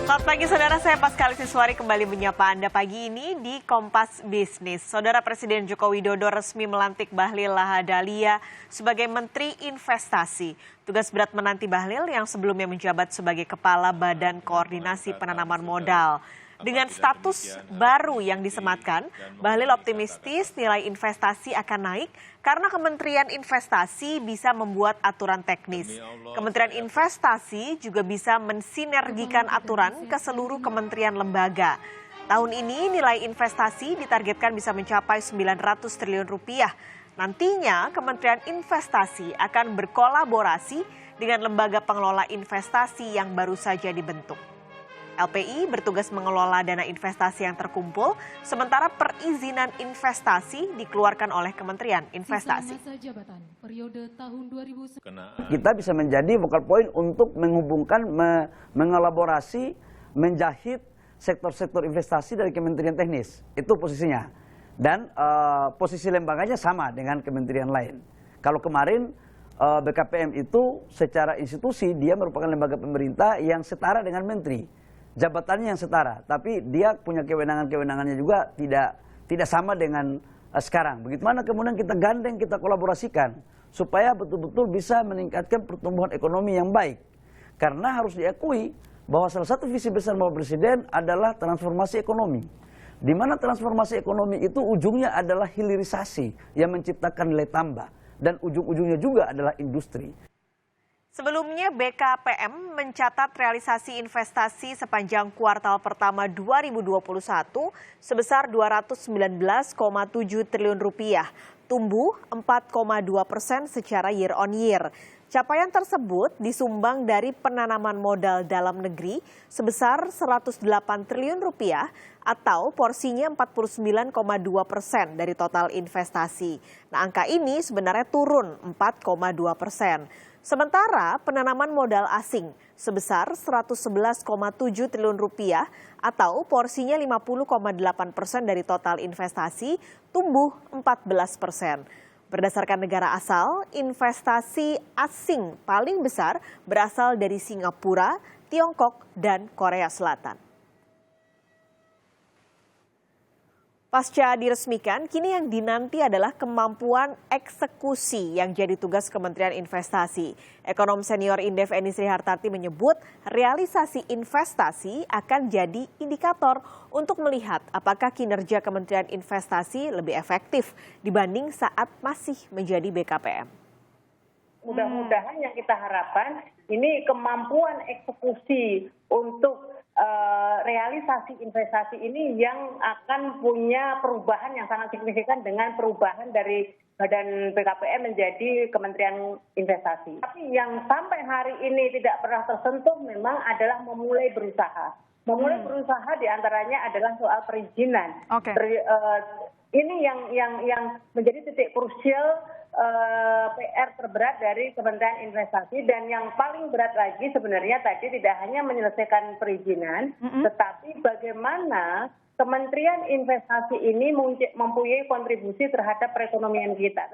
Selamat pagi saudara, saya Pascal Siswari kembali menyapa Anda pagi ini di Kompas Bisnis. Saudara Presiden Joko Widodo resmi melantik Bahlil Lahadalia sebagai Menteri Investasi. Tugas berat menanti Bahlil yang sebelumnya menjabat sebagai Kepala Badan Koordinasi Penanaman Modal. Dengan status baru yang disematkan, Bahlil optimistis nilai investasi akan naik karena Kementerian Investasi bisa membuat aturan teknis. Kementerian Investasi juga bisa mensinergikan aturan ke seluruh kementerian lembaga. Tahun ini nilai investasi ditargetkan bisa mencapai 900 triliun rupiah. Nantinya Kementerian Investasi akan berkolaborasi dengan lembaga pengelola investasi yang baru saja dibentuk. LPI bertugas mengelola dana investasi yang terkumpul, sementara perizinan investasi dikeluarkan oleh Kementerian Investasi. Kita bisa menjadi focal point untuk menghubungkan, mengelaborasi, menjahit sektor-sektor investasi dari Kementerian Teknis. Itu posisinya. Dan posisi lembaganya sama dengan kementerian lain. Kalau kemarin BKPM itu secara institusi dia merupakan lembaga pemerintah yang setara dengan menteri. Jabatannya yang setara, tapi dia punya kewenangan-kewenangannya juga tidak sama dengan sekarang. Bagaimana kemudian kita gandeng, kita kolaborasikan supaya betul-betul bisa meningkatkan pertumbuhan ekonomi yang baik. Karena harus diakui bahwa salah satu visi besar Bapak Presiden adalah transformasi ekonomi. Di mana transformasi ekonomi itu ujungnya adalah hilirisasi yang menciptakan nilai tambah dan ujung-ujungnya juga adalah industri. Sebelumnya BKPM mencatat realisasi investasi sepanjang kuartal pertama 2021 sebesar 219,7 triliun rupiah, tumbuh 4,2% secara year on year. Capaian tersebut disumbang dari penanaman modal dalam negeri sebesar 108 triliun rupiah atau porsinya 49,2% dari total investasi. Nah, angka ini sebenarnya turun 4,2%. Sementara penanaman modal asing sebesar 111,7 triliun rupiah atau porsinya 50,8% dari total investasi, tumbuh 14%. Berdasarkan negara asal, investasi asing paling besar berasal dari Singapura, Tiongkok, dan Korea Selatan. Pasca diresmikan, kini yang dinanti adalah kemampuan eksekusi yang jadi tugas Kementerian Investasi. Ekonom senior Indef Eni Sri Hartarti menyebut realisasi investasi akan jadi indikator untuk melihat apakah kinerja Kementerian Investasi lebih efektif dibanding saat masih menjadi BKPM. Mudah-mudahan yang kita harapkan ini kemampuan eksekusi untuk realisasi investasi ini yang akan punya perubahan yang sangat signifikan dengan perubahan dari Badan BKPM menjadi Kementerian Investasi. Tapi yang sampai hari ini tidak pernah tersentuh memang adalah memulai berusaha. Memulai berusaha diantaranya adalah soal perizinan. Ini yang menjadi titik krusial PR terberat dari Kementerian Investasi, dan yang paling berat lagi sebenarnya tadi tidak hanya menyelesaikan perizinan, tetapi bagaimana Kementerian Investasi ini mempunyai kontribusi terhadap perekonomian kita.